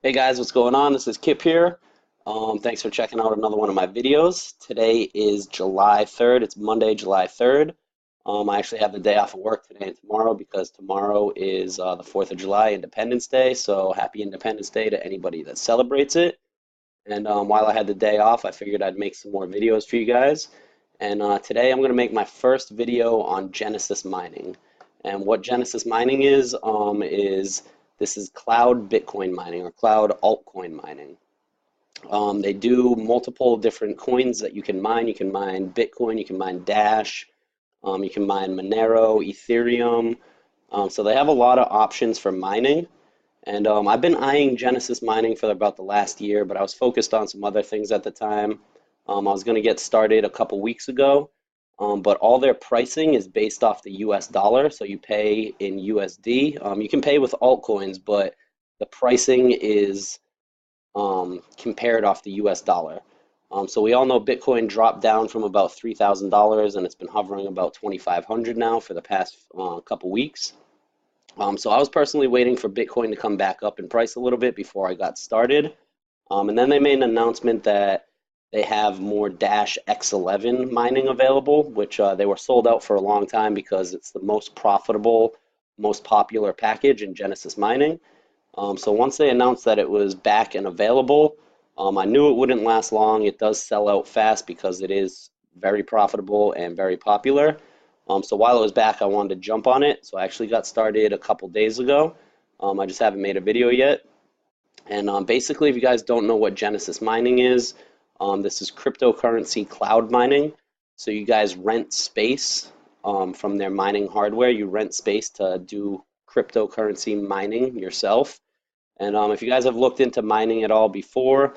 Hey guys, what's going on? This is Kip here. Thanks for checking out another one of my videos. Today is July 3rd. It's Monday, July 3rd. I actually have the day off of work today and tomorrow because tomorrow is the 4th of July, Independence Day. So happy Independence Day to anybody that celebrates it. And while I had the day off, I figured I'd make some more videos for you guys. And today I'm going to make my first video on Genesis mining. And what Genesis mining is this is cloud Bitcoin mining or cloud altcoin mining. They do multiple different coins that you can mine. You can mine Bitcoin, you can mine Dash, you can mine Monero, Ethereum. So they have a lot of options for mining. And I've been eyeing Genesis mining for about the last year, but I was focused on some other things at the time. I was going to get started a couple weeks ago, but all their pricing is based off the US dollar, so you pay in USD. You can pay with altcoins, but the pricing is compared off the US dollar. So we all know Bitcoin dropped down from about $3,000 and it's been hovering about 2,500 now for the past couple weeks. So I was personally waiting for Bitcoin to come back up in price a little bit before I got started. And then they made an announcement that they have more Dash X11 mining available, which they were sold out for a long time because it's the most profitable, most popular package in Genesis mining. So once they announced that it was back and available, I knew it wouldn't last long. It does sell out fast because it is very profitable and very popular. So while it was back, I wanted to jump on it. So I actually got started a couple days ago. I just haven't made a video yet. And basically, if you guys don't know what Genesis mining is, this is cryptocurrency cloud mining. So you guys rent space from their mining hardware. You rent space to do cryptocurrency mining yourself. And if you guys have looked into mining at all before,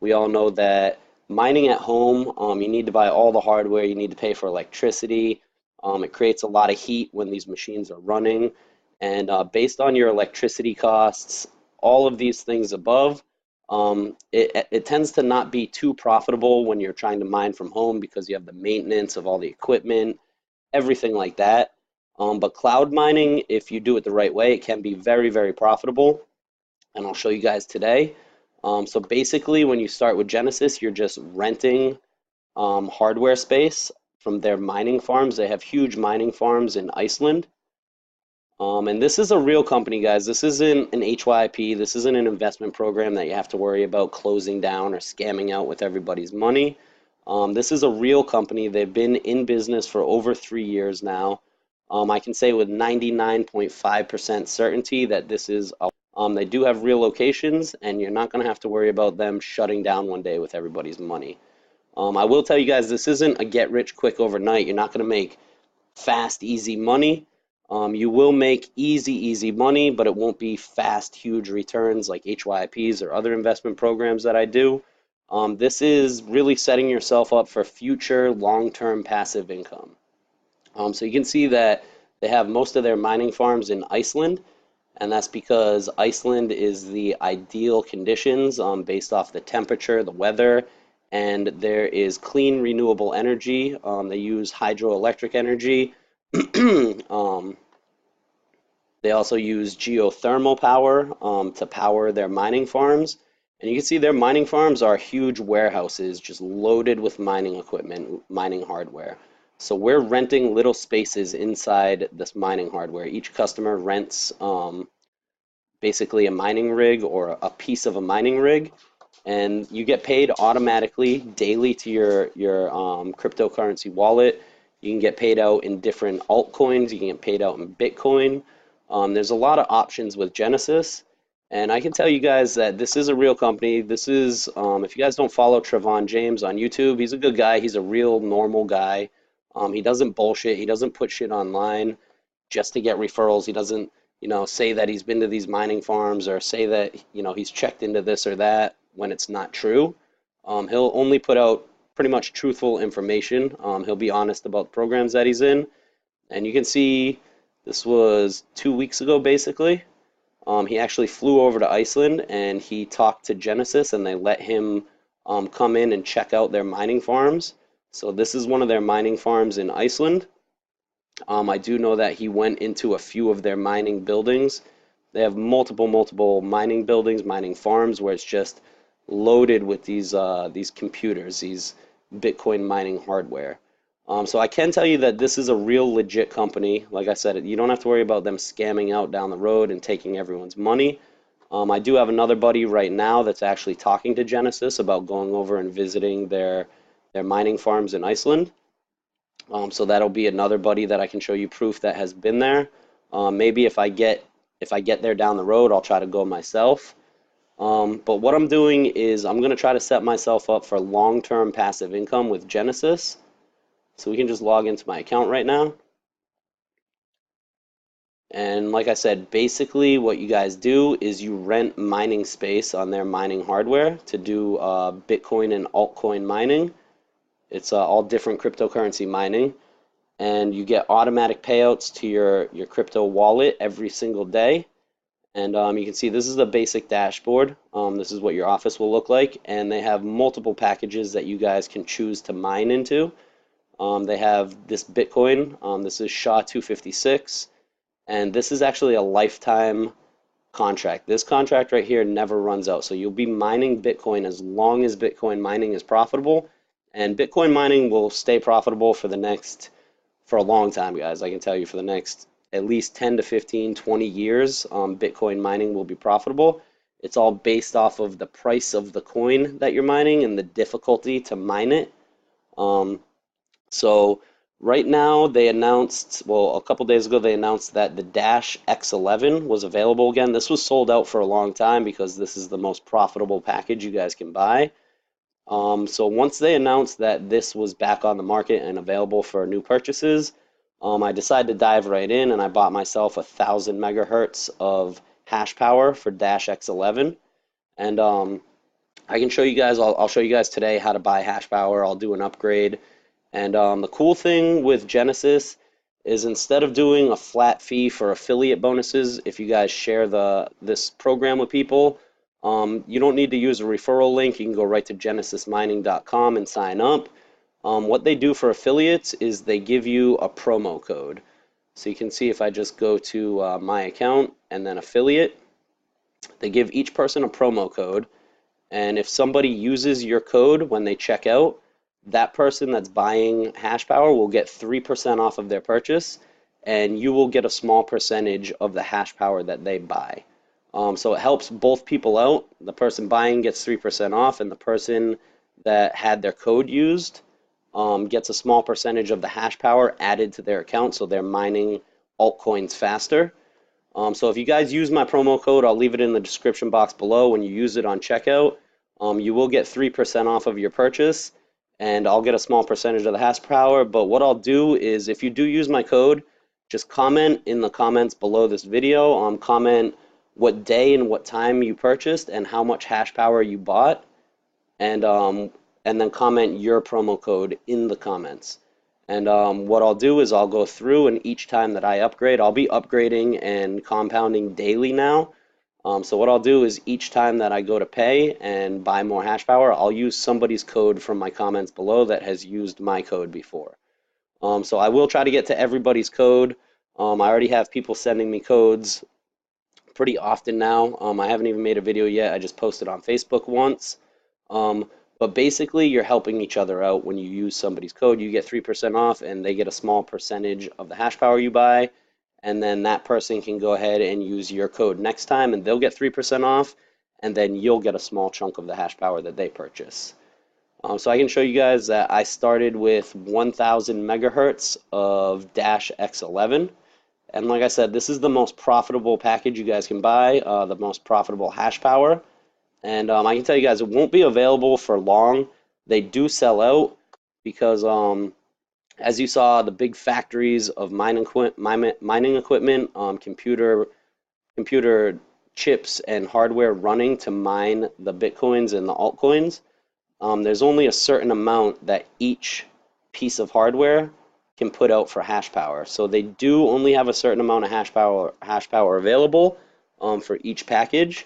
we all know that mining at home, you need to buy all the hardware. You need to pay for electricity. It creates a lot of heat when these machines are running. And based on your electricity costs, all of these things above, it tends to not be too profitable when you're trying to mine from home because you have the maintenance of all the equipment, everything like that. But cloud mining, if you do it the right way, it can be very, very profitable. And I'll show you guys today. So basically, when you start with Genesis, you're just renting hardware space from their mining farms. They have huge mining farms in Iceland. And this is a real company, guys. This isn't an HYP. This isn't an investment program that you have to worry about closing down or scamming out with everybody's money. This is a real company. They've been in business for over 3 years now. I can say with 99.5% certainty that this is a they do have real locations, and you're not going to have to worry about them shutting down one day with everybody's money. I will tell you guys, this isn't a get rich quick overnight. You're not going to make fast, easy money. You will make easy money, but it won't be fast, huge returns like HYPs or other investment programs that I do. This is really setting yourself up for future long-term passive income. So you can see that they have most of their mining farms in Iceland. And that's because Iceland is the ideal conditions based off the temperature, the weather, and there is clean renewable energy. They use hydroelectric energy. They also use geothermal power to power their mining farms. And you can see their mining farms are huge warehouses just loaded with mining equipment, mining hardware. So we're renting little spaces inside this mining hardware. Each customer rents basically a mining rig or a piece of a mining rig, and you get paid automatically daily to your cryptocurrency wallet. You can get paid out in different altcoins. You can get paid out in Bitcoin. There's a lot of options with Genesis, and I can tell you guys that this is a real company. This is, if you guys don't follow Trevon James on YouTube, he's a good guy. He's a real normal guy. He doesn't bullshit. He doesn't put shit online just to get referrals. He doesn't, say that he's been to these mining farms or say that, he's checked into this or that when it's not true. He'll only put out pretty much truthful information. He'll be honest about the programs that he's in. And you can see this was 2 weeks ago, basically. He actually flew over to Iceland and he talked to Genesis and they let him come in and check out their mining farms. So this is one of their mining farms in Iceland. I do know that he went into a few of their mining buildings They have multiple mining buildings, mining farms where it's just loaded with these computers, these Bitcoin mining hardware. So I can tell you that this is a real legit company. Like I said, you don't have to worry about them scamming out down the road and taking everyone's money. I do have another buddy right now that's actually talking to Genesis about going over and visiting their mining farms in Iceland. So that'll be another buddy that I can show you proof that has been there. Maybe if I get there down the road, I'll try to go myself. But what I'm doing is I'm going to try to set myself up for long-term passive income with Genesis. So we can just log into my account right now. And like I said, basically what you guys do is you rent mining space on their mining hardware to do Bitcoin and altcoin mining. It's all different cryptocurrency mining. And you get automatic payouts to your crypto wallet every single day. And you can see this is the basic dashboard. This is what your office will look like. And they have multiple packages that you guys can choose to mine into. They have this Bitcoin. This is SHA-256. And this is actually a lifetime contract. This contract right here never runs out. So you'll be mining Bitcoin as long as Bitcoin mining is profitable. And Bitcoin mining will stay profitable for a long time, guys. I can tell you for the next at least 10 to 15, 20 years, Bitcoin mining will be profitable. It's all based off of the price of the coin that you're mining and the difficulty to mine it. So right now they announced, well, a couple days ago they announced that the Dash X11 was available again. This was sold out for a long time because this is the most profitable package you guys can buy. So once they announced that this was back on the market and available for new purchases, I decided to dive right in and I bought myself 1,000 megahertz of hash power for Dash X11. And I can show you guys, I'll show you guys today how to buy hash power. I'll do an upgrade. And the cool thing with Genesis is instead of doing a flat fee for affiliate bonuses, if you guys share this program with people, you don't need to use a referral link. You can go right to genesismining.com and sign up. What they do for affiliates is they give you a promo code. So you can see if I just go to my account and then affiliate, they give each person a promo code. And if somebody uses your code when they check out, that person that's buying hash power will get 3% off of their purchase, and you will get a small percentage of the hash power that they buy. So it helps both people out. The person buying gets 3% off, and the person that had their code used gets a small percentage of the hash power added to their account, so they're mining altcoins faster. So if you guys use my promo code, I'll leave it in the description box below. When you use it on checkout, you will get 3% off of your purchase, and I'll get a small percentage of the hash power. But what I'll do is, if you do use my code, just comment in the comments below this video. Comment what day and what time you purchased and how much hash power you bought, and then comment your promo code in the comments. And what I'll do is I'll go through, and each time that I upgrade, I'll be upgrading and compounding daily now. So what I'll do is each time that I go to pay and buy more hash power, I'll use somebody's code from my comments below that has used my code before. So I will try to get to everybody's code. I already have people sending me codes pretty often now. I haven't even made a video yet. I just posted on Facebook once. But basically, you're helping each other out when you use somebody's code. You get 3% off, and they get a small percentage of the hash power you buy. And then that person can go ahead and use your code next time, and they'll get 3% off, and then you'll get a small chunk of the hash power that they purchase. So I can show you guys that I started with 1,000 megahertz of Dash X11. And like I said, this is the most profitable package you guys can buy, the most profitable hash power. And I can tell you guys, it won't be available for long. They do sell out because, as you saw, the big factories of mining equipment, computer chips and hardware running to mine the Bitcoins and the altcoins, there's only a certain amount that each piece of hardware can put out for hash power. So they do only have a certain amount of hash power available for each package.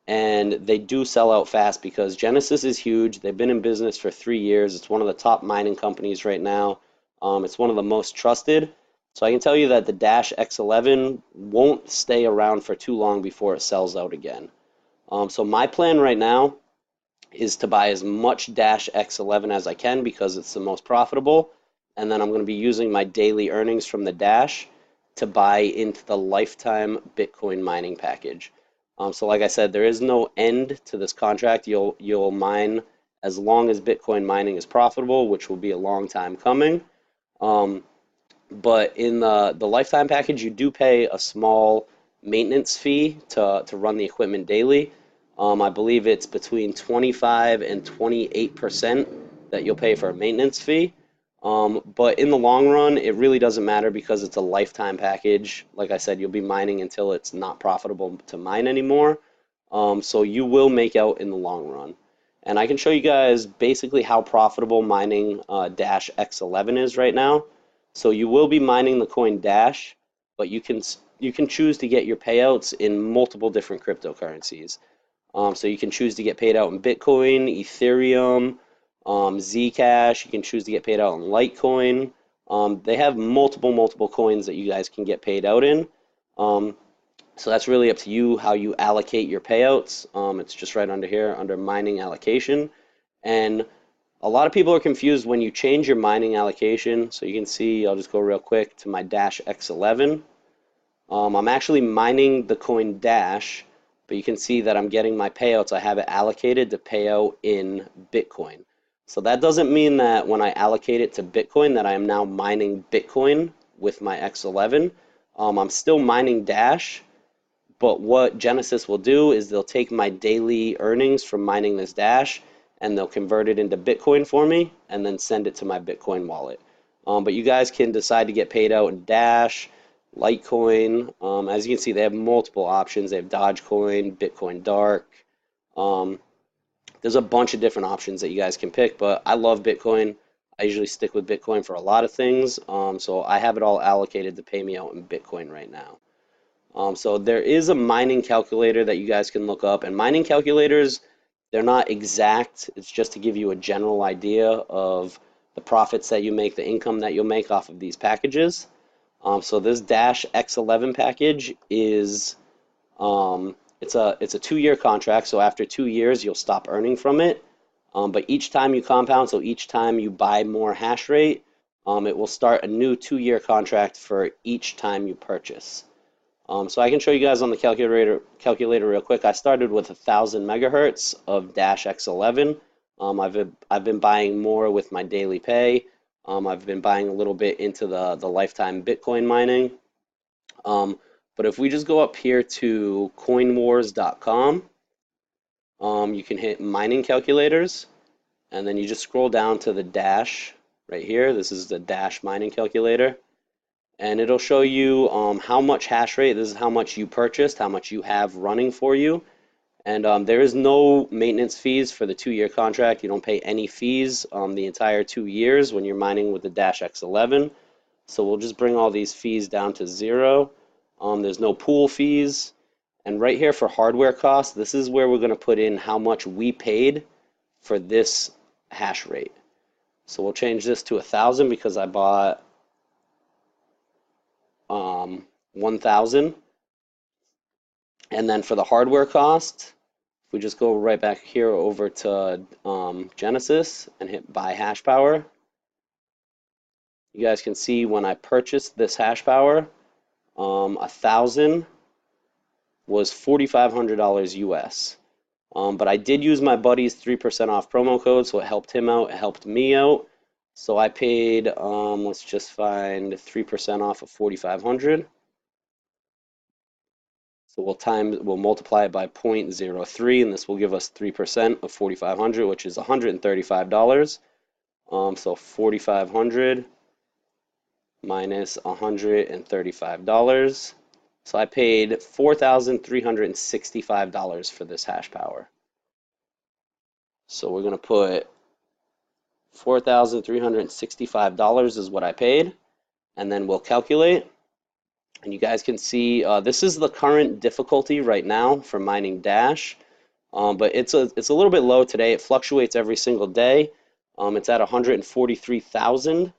And they do sell out fast because Genesis is huge. They've been in business for 3 years. It's one of the top mining companies right now. It's one of the most trusted. So I can tell you that the Dash X11 won't stay around for too long before it sells out again. So my plan right now is to buy as much Dash X11 as I can because it's the most profitable, and then I'm going to be using my daily earnings from the Dash to buy into the lifetime Bitcoin mining package. So like I said, there is no end to this contract. You'll mine as long as Bitcoin mining is profitable, which will be a long time coming. Um, but in the lifetime package, you do pay a small maintenance fee to run the equipment daily. I believe it's between 25 and 28% that you'll pay for a maintenance fee. But in the long run, it really doesn't matter because it's a lifetime package. Like I said, you'll be mining until it's not profitable to mine anymore. So you will make out in the long run. And I can show you guys basically how profitable mining Dash X11 is right now. So you will be mining the coin Dash, but you can choose to get your payouts in multiple different cryptocurrencies. So you can choose to get paid out in Bitcoin, Ethereum, Zcash. You can choose to get paid out in Litecoin. They have multiple coins that you guys can get paid out in. So that's really up to you how you allocate your payouts. It's just right under here, under mining allocation. And a lot of people are confused when you change your mining allocation. So you can see, I'll just go real quick to my Dash X11. I'm actually mining the coin Dash, but you can see that I'm getting my payouts. I have it allocated to pay out in Bitcoin. So that doesn't mean that when I allocate it to Bitcoin that I am now mining Bitcoin with my X11. I'm still mining Dash, but what Genesis will do is they'll take my daily earnings from mining this Dash and they'll convert it into Bitcoin for me and then send it to my Bitcoin wallet. But you guys can decide to get paid out in Dash, Litecoin. As you can see, they have multiple options. They have Dogecoin, Bitcoin Dark. There's a bunch of different options that you guys can pick, but I love Bitcoin. I usually stick with Bitcoin for a lot of things. So I have it all allocated to pay me out in Bitcoin right now. So there is a mining calculator that you guys can look up, and mining calculators, they're not exact. It's just to give you a general idea of the profits that you make, the income that you'll make off of these packages. So this Dash X11 package is it's a 2-year contract. So after 2 years, you'll stop earning from it. But each time you compound, so each time you buy more hash rate, it will start a new 2-year contract for each time you purchase. So I can show you guys on the calculator real quick. I started with 1,000 megahertz of Dash X11. I've been buying more with my daily pay. I've been buying a little bit into the lifetime Bitcoin mining. But if we just go up here to coinwars.com, you can hit mining calculators, and then you just scroll down to the Dash right here. This is the Dash mining calculator. And it'll show you how much hash rate, this is how much you purchased, how much you have running for you. And there is no maintenance fees for the 2-year contract. You don't pay any fees the entire 2 years when you're mining with the Dash X11. So we'll just bring all these fees down to 0. There's no pool fees. And right here for hardware costs, this is where we're going to put in how much we paid for this hash rate. So we'll change this to 1,000 because I bought 1,000. And then for the hardware cost, if we just go right back here over to Genesis and hit buy hash power, you guys can see when I purchased this hash power, 1,000 was $4,500 US. But I did use my buddy's 3% off promo code, so it helped him out, it helped me out. So I paid, let's just find 3% off of 4,500. So we'll multiply it by 0.03, and this will give us 3% of 4,500, which is $135. So 4,500 minus $135. So I paid $4,365 for this hash power. So we're going to put $4,365 is what I paid, and then we'll calculate. And you guys can see this is the current difficulty right now for mining Dash, but it's a little bit low today. It fluctuates every single day. It's at 143,000,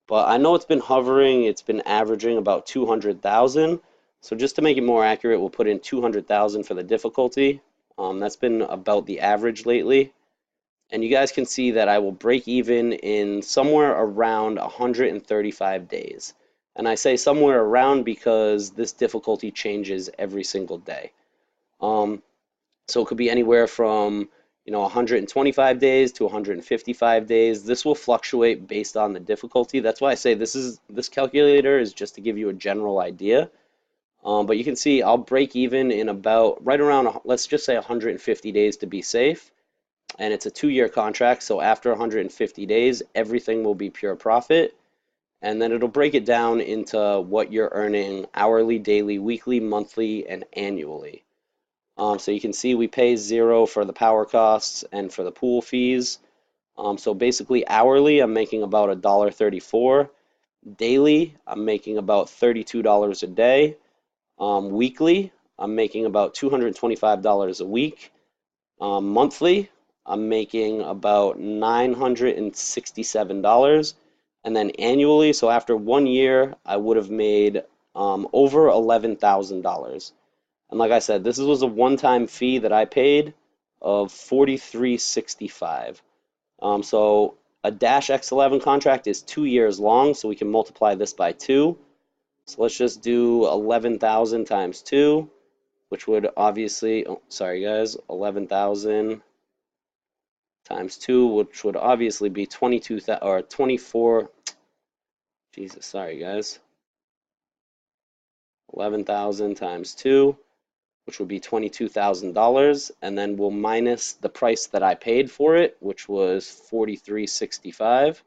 but I know it's been hovering, it's been averaging about 200,000. So just to make it more accurate, we'll put in 200,000 for the difficulty. That's been about the average lately. And you guys can see that I will break even in somewhere around 135 days. And I say somewhere around because this difficulty changes every single day. So it could be anywhere from 125 days to 155 days. This will fluctuate based on the difficulty. That's why I say this calculator is just to give you a general idea. But you can see I'll break even in about right around, let's just say 150 days to be safe. And it's a 2-year contract, so after 150 days, everything will be pure profit. And then it'll break it down into what you're earning hourly, daily, weekly, monthly, and annually. So you can see we pay 0 for the power costs and for the pool fees. So basically hourly, I'm making about $1.34. Daily, I'm making about $32 a day. Weekly, I'm making about $225 a week. Monthly, I'm making about $967. And then annually, so after 1 year, I would have made over $11,000. And like I said, this was a one-time fee that I paid of $43.65. So a Dash X11 contract is 2 years long, so we can multiply this by 2. So let's just do 11,000 times 2, which would obviously, oh, sorry guys, 11,000 times 2, which would obviously be 22,000 or 24. Jesus, sorry guys. 11,000 times 2, which would be $22,000, and then we'll minus the price that I paid for it, which was $43.65.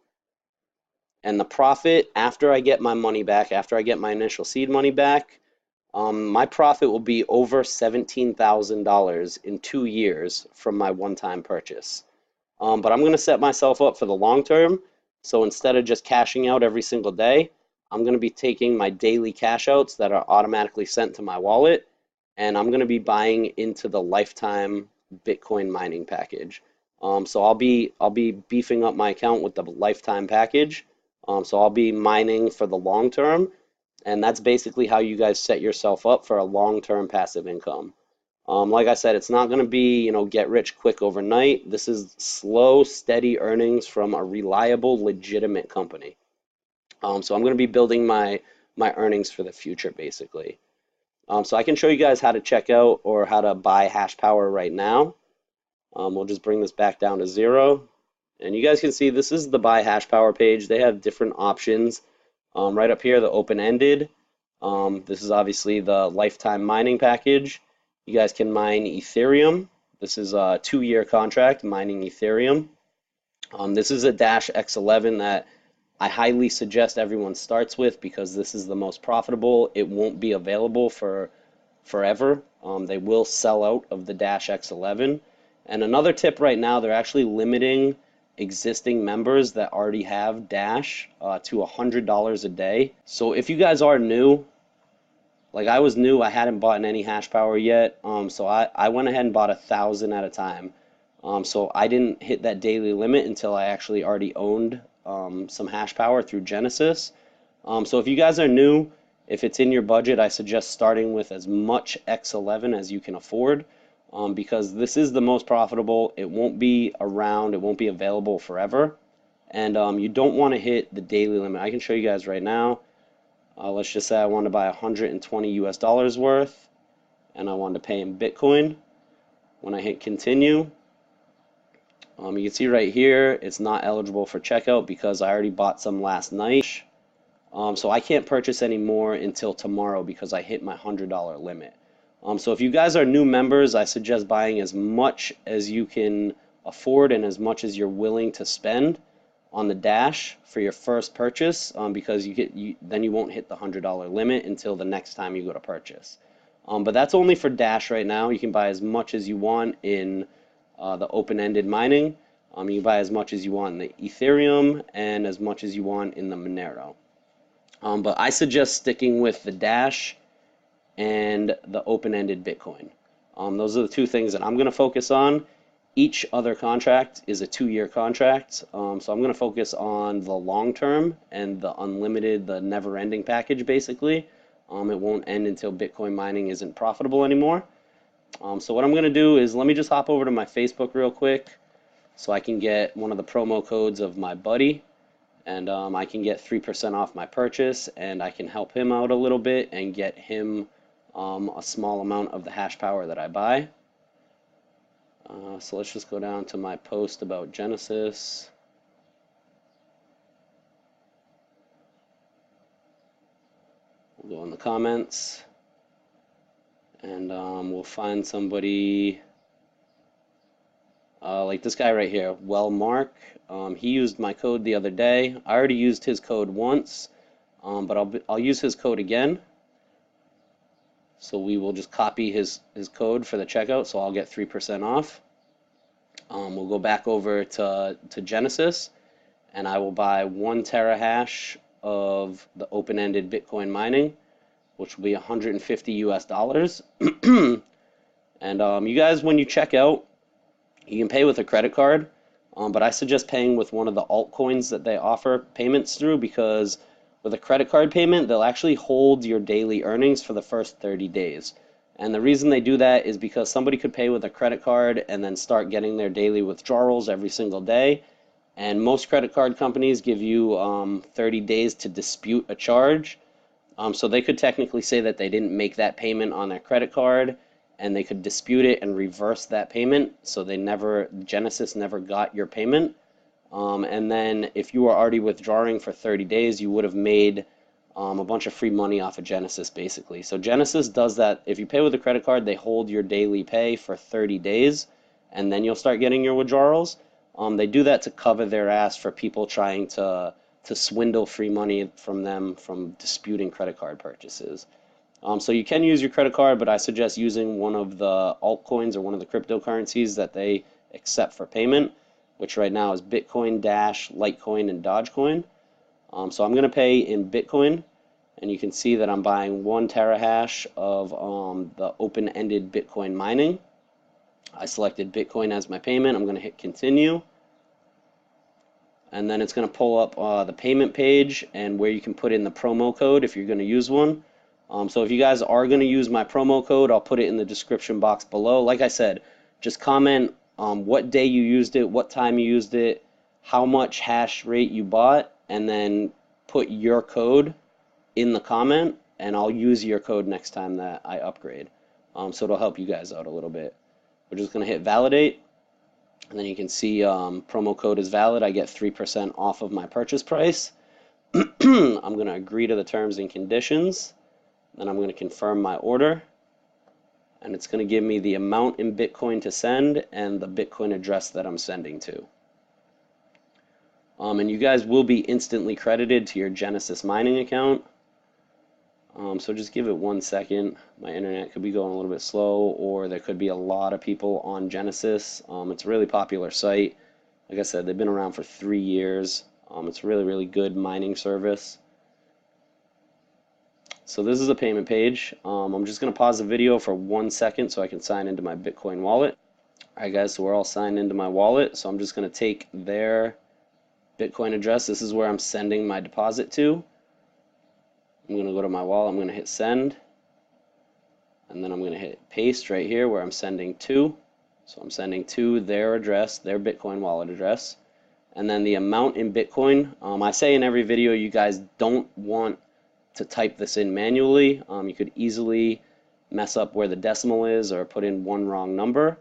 And the profit after I get my money back, after I get my initial seed money back, my profit will be over $17,000 in 2 years from my one-time purchase. But I'm going to set myself up for the long term. So instead of just cashing out every single day, I'm going to be taking my daily cash outs that are automatically sent to my wallet, and I'm going to be buying into the lifetime Bitcoin mining package. So I'll be beefing up my account with the lifetime package. So I'll be mining for the long term, and that's basically how you guys set yourself up for a long-term passive income. Like I said, it's not going to be, get rich quick overnight. This is slow, steady earnings from a reliable, legitimate company. So I'm going to be building my earnings for the future, basically. So I can show you guys how to check out or how to buy hash power right now. We'll just bring this back down to 0. And you guys can see this is the buy hash power page. They have different options. Right up here, the open-ended. This is obviously the lifetime mining package. You guys can mine Ethereum. This is a 2-year contract mining Ethereum. This is a Dash X11 that I highly suggest everyone starts with because this is the most profitable. It won't be available for forever. They will sell out of the Dash X11. And another tip right now, they're actually limiting existing members that already have Dash to $100 a day. So if you guys are new, like I was new, I hadn't bought any hash power yet, so I went ahead and bought 1,000 at a time. So I didn't hit that daily limit until I actually already owned some hash power through Genesis. So if you guys are new, if it's in your budget, I suggest starting with as much X11 as you can afford, because this is the most profitable. It won't be around, it won't be available forever, and you don't want to hit the daily limit. I can show you guys right now. Let's just say I want to buy 120 US dollars worth, and I want to pay in Bitcoin. When I hit continue, you can see right here it's not eligible for checkout because I already bought some last night. So I can't purchase any more until tomorrow because I hit my $100 limit. So if you guys are new members, I suggest buying as much as you can afford and as much as you're willing to spend on the Dash for your first purchase, because then you won't hit the $100 limit until the next time you go to purchase. But that's only for Dash right now. You can buy as much as you want in the open-ended mining. You can buy as much as you want in the Ethereum and as much as you want in the Monero. But I suggest sticking with the Dash and the open-ended Bitcoin. Those are the two things that I'm going to focus on. Each other contract is a 2-year contract. So I'm going to focus on the long term and the unlimited, the never ending package basically. It won't end until Bitcoin mining isn't profitable anymore. So what I'm going to do is let me just hop over to my Facebook real quick so I can get one of the promo codes of my buddy, and I can get 3% off my purchase, and I can help him out a little bit and get him a small amount of the hash power that I buy. So let's just go down to my post about Genesis. We'll go in the comments, and we'll find somebody like this guy right here, Mark. He used my code the other day. I already used his code once, but I'll use his code again. So we will just copy his code for the checkout, so I'll get 3% off. We'll go back over to Genesis, and I will buy 1 terahash of the open-ended Bitcoin mining, which will be $150 US. And you guys, when you check out, you can pay with a credit card, but I suggest paying with one of the altcoins that they offer payments through, because with a credit card payment, they'll actually hold your daily earnings for the first 30 days. And the reason they do that is because somebody could pay with a credit card and then start getting their daily withdrawals every single day. And most credit card companies give you 30 days to dispute a charge. So they could technically say that they didn't make that payment on their credit card, and they could dispute it and reverse that payment. So Genesis never got your payment. And then if you were already withdrawing for 30 days, you would have made a bunch of free money off of Genesis, basically. So Genesis does that. If you pay with a credit card, they hold your daily pay for 30 days, and then you'll start getting your withdrawals. They do that to cover their ass for people trying to swindle free money from them from disputing credit card purchases. So you can use your credit card, but I suggest using one of the altcoins or one of the cryptocurrencies that they accept for payment, which right now is Bitcoin, Dash, Litecoin, and Dogecoin. So I'm going to pay in Bitcoin, and you can see that I'm buying 1 terahash of the open-ended Bitcoin mining. I selected Bitcoin as my payment. I'm going to hit continue, and then it's going to pull up the payment page and where you can put in the promo code if you're going to use one. So if you guys are going to use my promo code, I'll put it in the description box below. Like I said, just comment what day you used it, what time you used it, how much hash rate you bought, and then put your code in the comment, and I'll use your code next time that I upgrade. So it'll help you guys out a little bit. We're just going to hit validate, and then you can see promo code is valid. I get 3% off of my purchase price. I'm going to agree to the terms and conditions. Then I'm going to confirm my order, and it's going to give me the amount in Bitcoin to send and the Bitcoin address that I'm sending to. And you guys will be instantly credited to your Genesis mining account. So just give it 1 second. My internet could be going a little bit slow, or there could be a lot of people on Genesis. It's a really popular site. Like I said, they've been around for 3 years. It's a really, really good mining service. So this is a payment page. I'm just going to pause the video for 1 second so I can sign into my Bitcoin wallet. Alright guys, so we're all signed into my wallet. So I'm just going to take their Bitcoin address. This is where I'm sending my deposit to. I'm going to go to my wallet. I'm going to hit send. And then I'm going to hit paste right here where I'm sending to. So I'm sending to their address, their Bitcoin wallet address. And then the amount in Bitcoin. I say in every video, you guys don't want to type this in manually. You could easily mess up where the decimal is or put in one wrong number.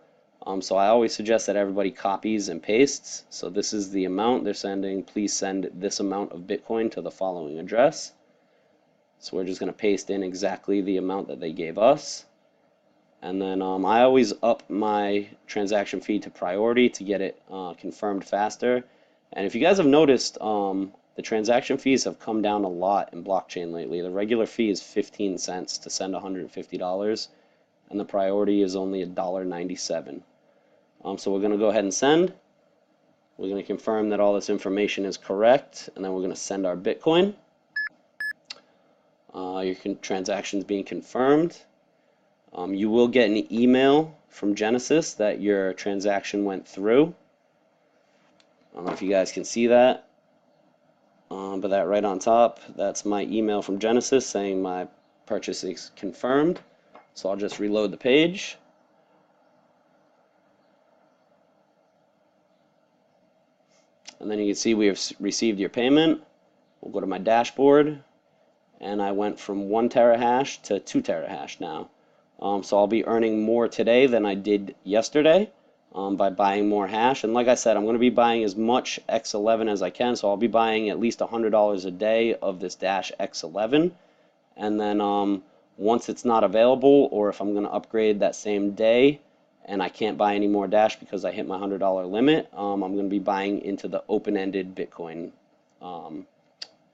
So I always suggest that everybody copies and pastes. So this is the amount they're sending. Please send this amount of Bitcoin to the following address. So we're just going to paste in exactly the amount that they gave us. And then I always up my transaction fee to priority to get it confirmed faster. And if you guys have noticed, the transaction fees have come down a lot in blockchain lately. The regular fee is 15 cents to send $150, and the priority is only $1.97. So we're going to go ahead and send. We're going to confirm that all this information is correct, and then we're going to send our Bitcoin. Your transaction's being confirmed. You will get an email from Genesis that your transaction went through. I don't know if you guys can see that, but that right on top, that's my email from Genesis saying my purchase is confirmed. So I'll just reload the page. And then you can see we have received your payment. We'll go to my dashboard, and I went from 1 terahash to 2 terahash now. So I'll be earning more today than I did yesterday by buying more hash. And like I said, I'm going to be buying as much X11 as I can. So I'll be buying at least $100 a day of this Dash X11. And then once it's not available, or if I'm going to upgrade that same day and I can't buy any more Dash because I hit my $100 limit, I'm going to be buying into the open-ended Bitcoin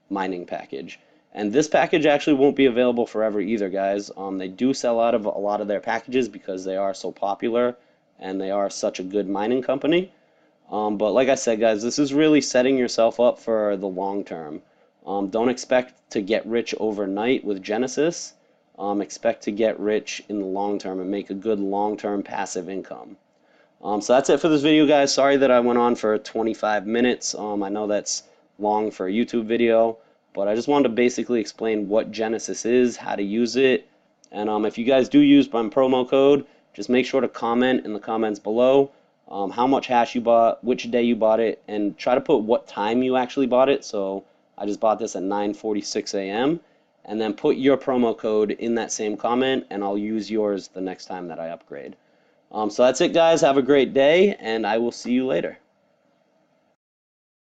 mining package. And this package actually won't be available forever either, guys. They do sell out of a lot of their packages because they are so popular and they are such a good mining company. But like I said, guys, this is really setting yourself up for the long term. Don't expect to get rich overnight with Genesis. Expect to get rich in the long term and make a good long-term passive income. So that's it for this video, guys. Sorry that I went on for 25 minutes. I know that's long for a YouTube video, but I just wanted to basically explain what Genesis is, how to use it, and if you guys do use my promo code, just make sure to comment in the comments below how much hash you bought, which day you bought it, and try to put what time you actually bought it. So I just bought this at 9:46 a.m. and then put your promo code in that same comment, and I'll use yours the next time that I upgrade. So that's it, guys. Have a great day, and I will see you later.